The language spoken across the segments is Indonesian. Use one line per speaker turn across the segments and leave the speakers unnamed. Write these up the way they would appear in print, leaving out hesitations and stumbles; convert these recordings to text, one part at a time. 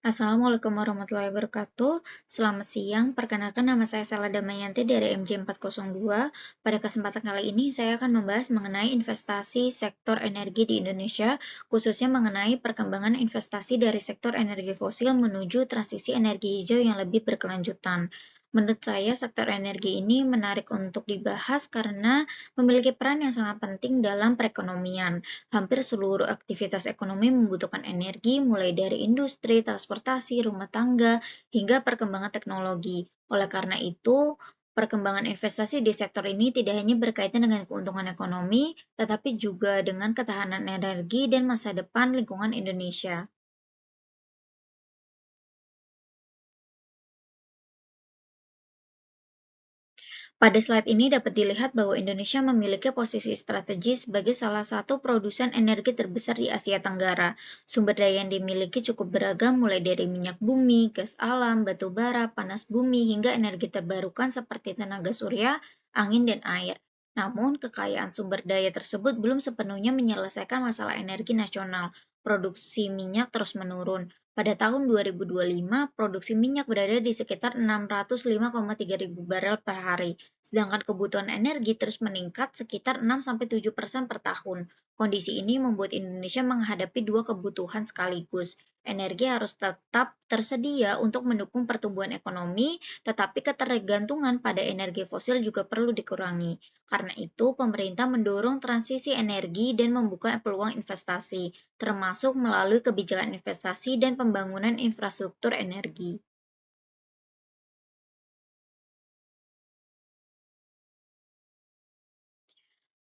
Assalamualaikum warahmatullahi wabarakatuh. Selamat siang, perkenalkan nama saya Sela Damayanti dari MJ402. Pada kesempatan kali ini saya akan membahas mengenai investasi sektor energi di Indonesia, khususnya mengenai perkembangan investasi dari sektor energi fosil menuju transisi energi hijau yang lebih berkelanjutan. Menurut saya, sektor energi ini menarik untuk dibahas karena memiliki peran yang sangat penting dalam perekonomian. Hampir seluruh aktivitas ekonomi membutuhkan energi, mulai dari industri, transportasi, rumah tangga, hingga perkembangan teknologi. Oleh karena itu, perkembangan investasi di sektor ini tidak hanya berkaitan dengan keuntungan ekonomi, tetapi juga dengan ketahanan energi dan masa depan lingkungan Indonesia. Pada slide ini dapat dilihat bahwa Indonesia memiliki posisi strategis sebagai salah satu produsen energi terbesar di Asia Tenggara. Sumber daya yang dimiliki cukup beragam mulai dari minyak bumi, gas alam, batu bara, panas bumi, hingga energi terbarukan seperti tenaga surya, angin, dan air. Namun, kekayaan sumber daya tersebut belum sepenuhnya menyelesaikan masalah energi nasional. Produksi minyak terus menurun. Pada tahun 2025, produksi minyak berada di sekitar 605,3 ribu barel per hari, sedangkan kebutuhan energi terus meningkat sekitar 6-7% per tahun. Kondisi ini membuat Indonesia menghadapi dua kebutuhan sekaligus. Energi harus tetap tersedia untuk mendukung pertumbuhan ekonomi, tetapi ketergantungan pada energi fosil juga perlu dikurangi. Karena itu, pemerintah mendorong transisi energi dan membuka peluang investasi, termasuk melalui kebijakan investasi dan pembangunan infrastruktur energi.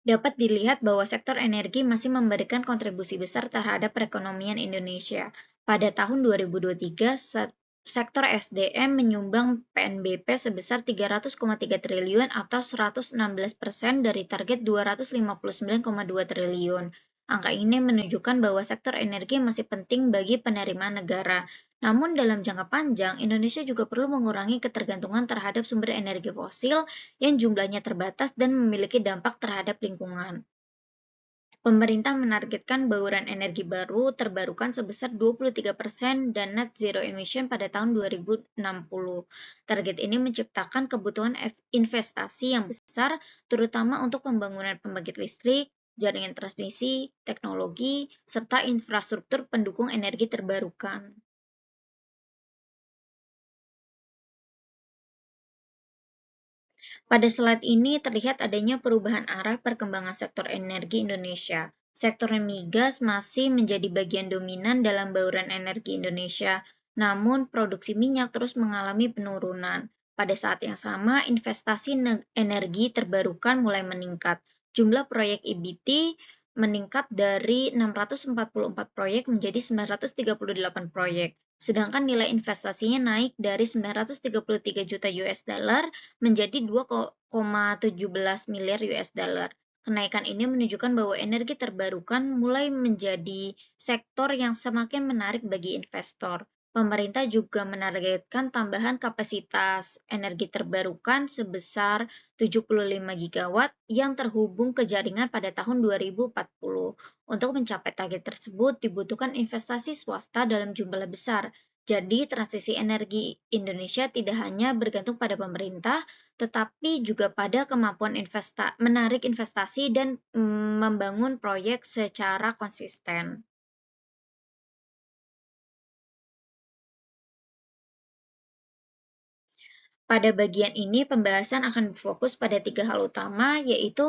Dapat dilihat bahwa sektor energi masih memberikan kontribusi besar terhadap perekonomian Indonesia. Pada tahun 2023, sektor SDM menyumbang PNBP sebesar 300,3 triliun atau 116% dari target 259,2 triliun. Angka ini menunjukkan bahwa sektor energi masih penting bagi penerimaan negara. Namun dalam jangka panjang, Indonesia juga perlu mengurangi ketergantungan terhadap sumber energi fosil yang jumlahnya terbatas dan memiliki dampak terhadap lingkungan. Pemerintah menargetkan bauran energi baru terbarukan sebesar 23% dan net zero emission pada tahun 2060. Target ini menciptakan kebutuhan investasi yang besar, terutama untuk pembangunan pembangkit listrik, jaringan transmisi, teknologi, serta infrastruktur pendukung energi terbarukan. Pada slide ini terlihat adanya perubahan arah perkembangan sektor energi Indonesia. Sektor migas masih menjadi bagian dominan dalam bauran energi Indonesia, namun produksi minyak terus mengalami penurunan. Pada saat yang sama, investasi energi terbarukan mulai meningkat. Jumlah proyek EBT meningkat dari 644 proyek menjadi 938 proyek, sedangkan nilai investasinya naik dari 933 juta US dollar menjadi 2,17 miliar US dollar. Kenaikan ini menunjukkan bahwa energi terbarukan mulai menjadi sektor yang semakin menarik bagi investor. Pemerintah juga menargetkan tambahan kapasitas energi terbarukan sebesar 75 gigawatt yang terhubung ke jaringan pada tahun 2040. Untuk mencapai target tersebut dibutuhkan investasi swasta dalam jumlah besar. Jadi, transisi energi Indonesia tidak hanya bergantung pada pemerintah, tetapi juga pada kemampuan menarik investasi dan membangun proyek secara konsisten. Pada bagian ini, pembahasan akan berfokus pada tiga hal utama, yaitu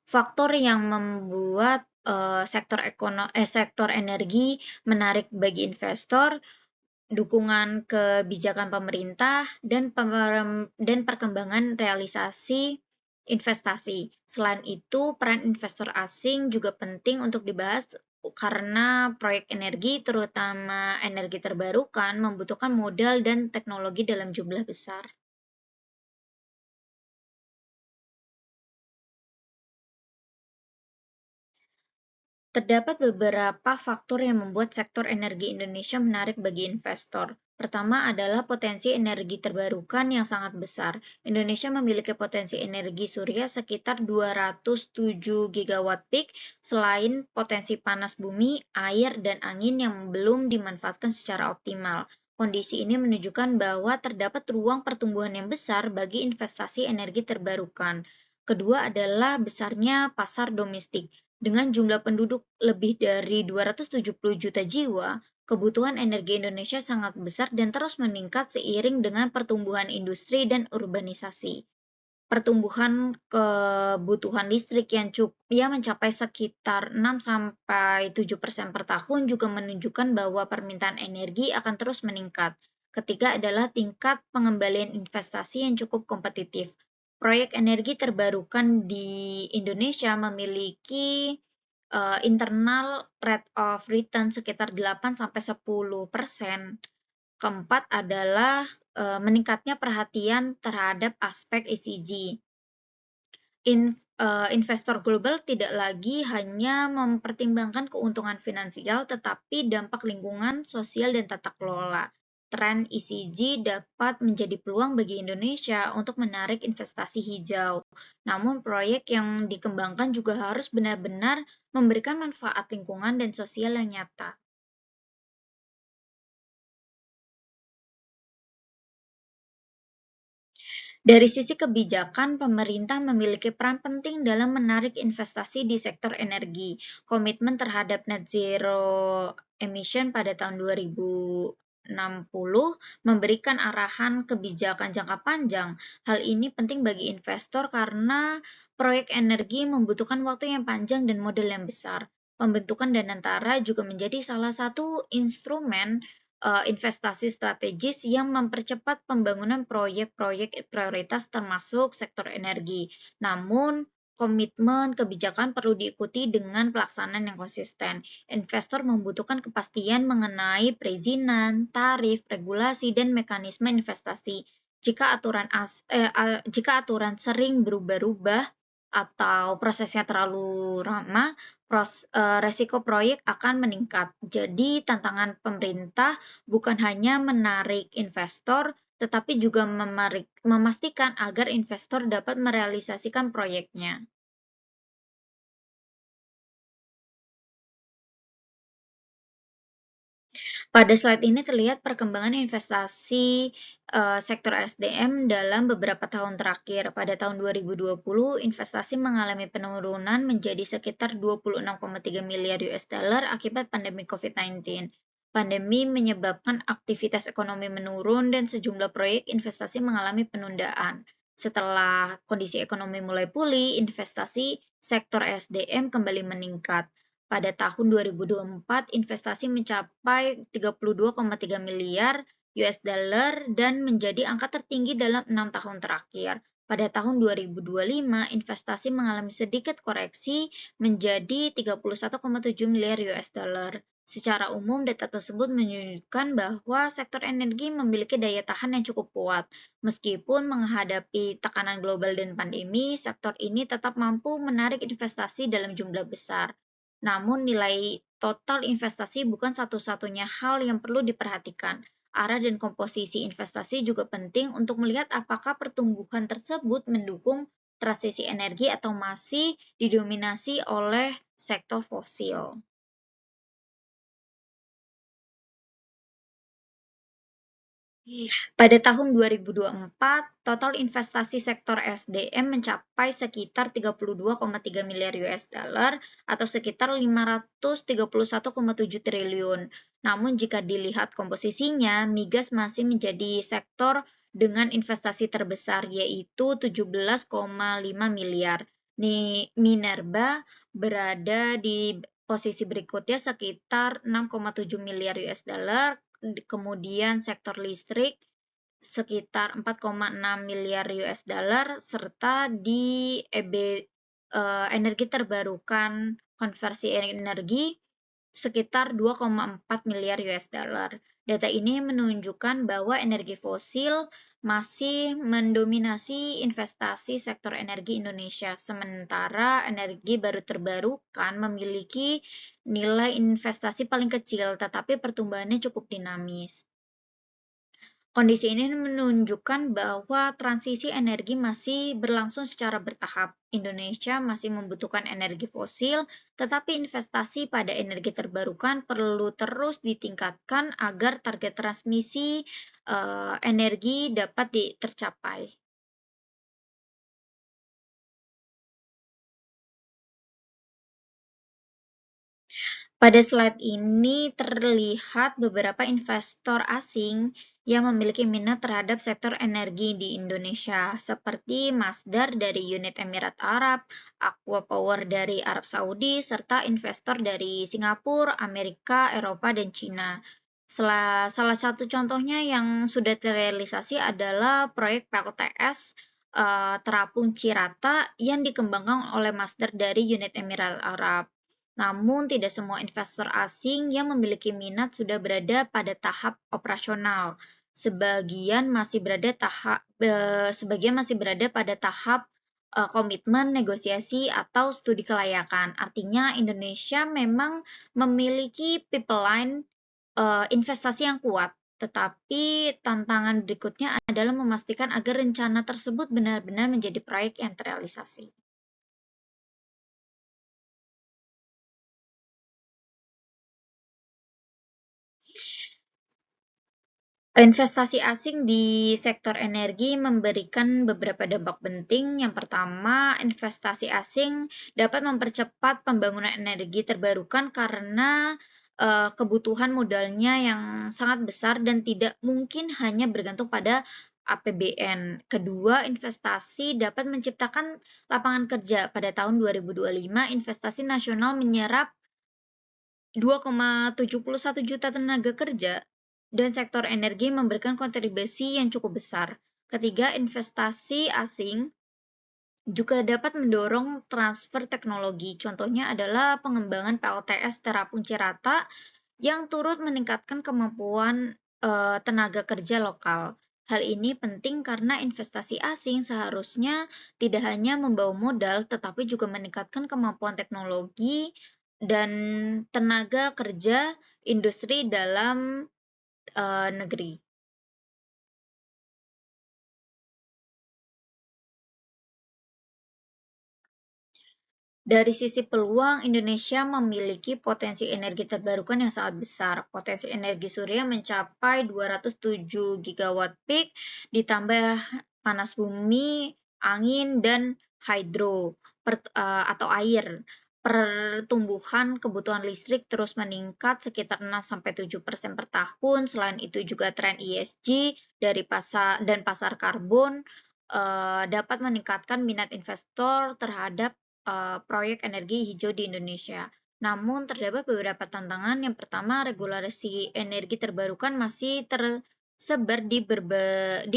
faktor yang membuat sektor energi menarik bagi investor, dukungan kebijakan pemerintah, dan perkembangan realisasi investasi. Selain itu, peran investor asing juga penting untuk dibahas karena proyek energi, terutama energi terbarukan, membutuhkan modal dan teknologi dalam jumlah besar. Terdapat beberapa faktor yang membuat sektor energi Indonesia menarik bagi investor. Pertama adalah potensi energi terbarukan yang sangat besar. Indonesia memiliki potensi energi surya sekitar 207 gigawatt peak, selain potensi panas bumi, air, dan angin yang belum dimanfaatkan secara optimal. Kondisi ini menunjukkan bahwa terdapat ruang pertumbuhan yang besar bagi investasi energi terbarukan. Kedua adalah besarnya pasar domestik. Dengan jumlah penduduk lebih dari 270 juta jiwa, kebutuhan energi Indonesia sangat besar dan terus meningkat seiring dengan pertumbuhan industri dan urbanisasi. Pertumbuhan kebutuhan listrik yang mencapai sekitar 6-7% per tahun juga menunjukkan bahwa permintaan energi akan terus meningkat. Ketiga adalah tingkat pengembalian investasi yang cukup kompetitif. Proyek energi terbarukan di Indonesia memiliki internal rate of return sekitar 8-10%. Keempat adalah meningkatnya perhatian terhadap aspek ESG. Investor global tidak lagi hanya mempertimbangkan keuntungan finansial, tetapi dampak lingkungan, sosial, dan tata kelola. Tren ESG dapat menjadi peluang bagi Indonesia untuk menarik investasi hijau. Namun, proyek yang dikembangkan juga harus benar-benar memberikan manfaat lingkungan dan sosial yang nyata. Dari sisi kebijakan, pemerintah memiliki peran penting dalam menarik investasi di sektor energi. Komitmen terhadap net zero emission pada tahun 2060 memberikan arahan kebijakan jangka panjang. Hal ini penting bagi investor karena proyek energi membutuhkan waktu yang panjang dan modal yang besar. Pembentukan Danantara juga menjadi salah satu instrumen investasi strategis yang mempercepat pembangunan proyek-proyek prioritas termasuk sektor energi. Namun, komitmen kebijakan perlu diikuti dengan pelaksanaan yang konsisten. Investor membutuhkan kepastian mengenai perizinan, tarif, regulasi, dan mekanisme investasi. Jika aturan sering berubah-ubah atau prosesnya terlalu lama, resiko proyek akan meningkat. Jadi, tantangan pemerintah bukan hanya menarik investor, tetapi juga memastikan agar investor dapat merealisasikan proyeknya. Pada slide ini terlihat perkembangan investasi sektor SDM dalam beberapa tahun terakhir. Pada tahun 2020, investasi mengalami penurunan menjadi sekitar 26,3 miliar US dollar akibat pandemi COVID-19. Pandemi menyebabkan aktivitas ekonomi menurun dan sejumlah proyek investasi mengalami penundaan. Setelah kondisi ekonomi mulai pulih, investasi sektor SDM kembali meningkat. Pada tahun 2024, investasi mencapai 32,3 miliar US dollar dan menjadi angka tertinggi dalam 6 tahun terakhir. Pada tahun 2025, investasi mengalami sedikit koreksi menjadi 31,7 miliar US dollar. Secara umum, data tersebut menunjukkan bahwa sektor energi memiliki daya tahan yang cukup kuat. Meskipun menghadapi tekanan global dan pandemi, sektor ini tetap mampu menarik investasi dalam jumlah besar. Namun nilai total investasi bukan satu-satunya hal yang perlu diperhatikan. Arah dan komposisi investasi juga penting untuk melihat apakah pertumbuhan tersebut mendukung transisi energi atau masih didominasi oleh sektor fosil. Pada tahun 2024, total investasi sektor SDM mencapai sekitar 32,3 miliar US dollar atau sekitar 531,7 triliun. Namun jika dilihat komposisinya, migas masih menjadi sektor dengan investasi terbesar yaitu 17,5 miliar. Minerba berada di posisi berikutnya sekitar 6,7 miliar US dollar. Kemudian sektor listrik sekitar 4,6 miliar US dollar serta di energi terbarukan konversi energi sekitar 2,4 miliar US dollar. Data ini menunjukkan bahwa energi fosil masih mendominasi investasi sektor energi Indonesia, sementara energi baru terbarukan memiliki nilai investasi paling kecil, tetapi pertumbuhannya cukup dinamis. Kondisi ini menunjukkan bahwa transisi energi masih berlangsung secara bertahap. Indonesia masih membutuhkan energi fosil, tetapi investasi pada energi terbarukan perlu terus ditingkatkan agar target transmisi energi dapat tercapai. Pada slide ini terlihat beberapa investor asing yang memiliki minat terhadap sektor energi di Indonesia, seperti Masdar dari Unit Emirat Arab, Aqua Power dari Arab Saudi, serta investor dari Singapura, Amerika, Eropa, dan Cina. Salah satu contohnya yang sudah terrealisasi adalah proyek PLTS Terapung Cirata yang dikembangkan oleh Masdar dari Unit Emirat Arab. Namun, tidak semua investor asing yang memiliki minat sudah berada pada tahap operasional. Sebagian masih berada pada tahap komitmen, negosiasi, atau studi kelayakan. Artinya, Indonesia memang memiliki pipeline investasi yang kuat. Tetapi tantangan berikutnya adalah memastikan agar rencana tersebut benar-benar menjadi proyek yang terrealisasi. Investasi asing di sektor energi memberikan beberapa dampak penting. Yang pertama, investasi asing dapat mempercepat pembangunan energi terbarukan karena kebutuhan modalnya yang sangat besar dan tidak mungkin hanya bergantung pada APBN. Kedua, investasi dapat menciptakan lapangan kerja. Pada tahun 2025, investasi nasional menyerap 2,71 juta tenaga kerja, dan sektor energi memberikan kontribusi yang cukup besar. Ketiga, investasi asing juga dapat mendorong transfer teknologi. Contohnya adalah pengembangan PLTS Terapung Cirata yang turut meningkatkan kemampuan tenaga kerja lokal. Hal ini penting karena investasi asing seharusnya tidak hanya membawa modal, tetapi juga meningkatkan kemampuan teknologi dan tenaga kerja industri dalam negeri. Dari sisi peluang, Indonesia memiliki potensi energi terbarukan yang sangat besar. Potensi energi surya mencapai 207 gigawatt peak, ditambah panas bumi, angin, dan hydro atau air. Pertumbuhan kebutuhan listrik terus meningkat sekitar 6-7% per tahun. Selain itu juga tren ESG dari pasar karbon dapat meningkatkan minat investor terhadap proyek energi hijau di Indonesia. Namun terdapat beberapa tantangan. Yang pertama, regulasi energi terbarukan masih tersebar di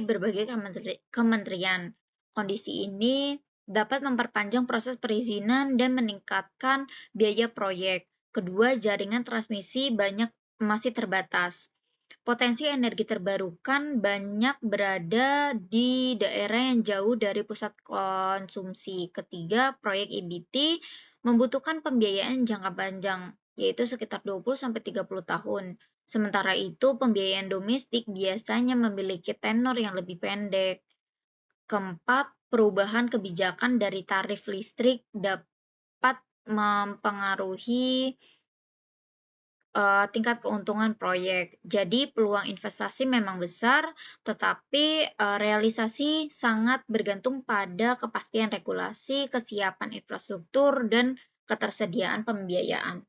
berbagai kementerian. Kondisi ini dapat memperpanjang proses perizinan dan meningkatkan biaya proyek. Kedua, jaringan transmisi masih terbatas. Potensi energi terbarukan banyak berada di daerah yang jauh dari pusat konsumsi. Ketiga, proyek EBT membutuhkan pembiayaan jangka panjang, yaitu sekitar 20-30 tahun. Sementara itu, pembiayaan domestik biasanya memiliki tenor yang lebih pendek. Keempat, perubahan kebijakan dari tarif listrik dapat mempengaruhi tingkat keuntungan proyek. Jadi peluang investasi memang besar, tetapi realisasi sangat bergantung pada kepastian regulasi, kesiapan infrastruktur, dan ketersediaan pembiayaan.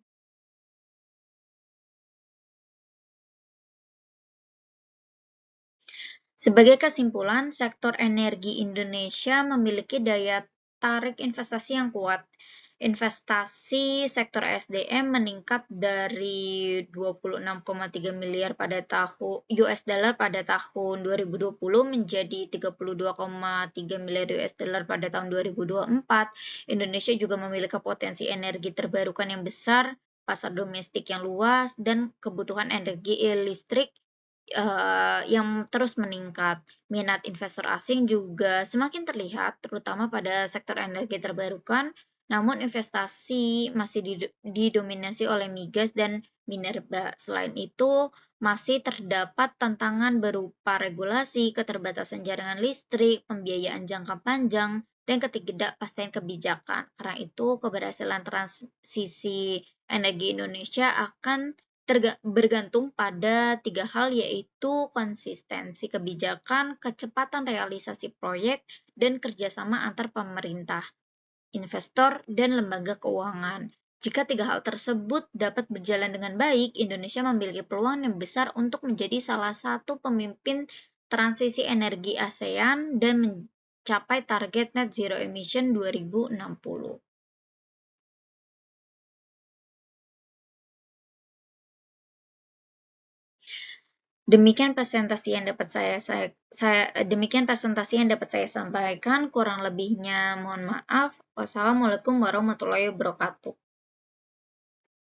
Sebagai kesimpulan, sektor energi Indonesia memiliki daya tarik investasi yang kuat. Investasi sektor SDM meningkat dari 26,3 miliar pada tahun US dollar pada tahun 2020 menjadi 32,3 miliar US dollar pada tahun 2024. Indonesia juga memiliki potensi energi terbarukan yang besar, pasar domestik yang luas, dan kebutuhan energi listrik yang terus meningkat. Minat investor asing juga semakin terlihat, terutama pada sektor energi terbarukan, Namun investasi masih didominasi oleh migas dan minerba. Selain itu, masih terdapat tantangan berupa regulasi, keterbatasan jaringan listrik, pembiayaan jangka panjang, dan ketidakpastian kebijakan. Karena itu, keberhasilan transisi energi Indonesia akan bergantung pada 3 hal, yaitu konsistensi kebijakan, kecepatan realisasi proyek, dan kerjasama antar pemerintah, investor, dan lembaga keuangan. Jika 3 hal tersebut dapat berjalan dengan baik, Indonesia memiliki peluang yang besar untuk menjadi salah satu pemimpin transisi energi ASEAN dan mencapai target net zero emission 2060. Demikian presentasi yang dapat saya sampaikan. Kurang lebihnya mohon maaf. Wassalamualaikum warahmatullahi wabarakatuh.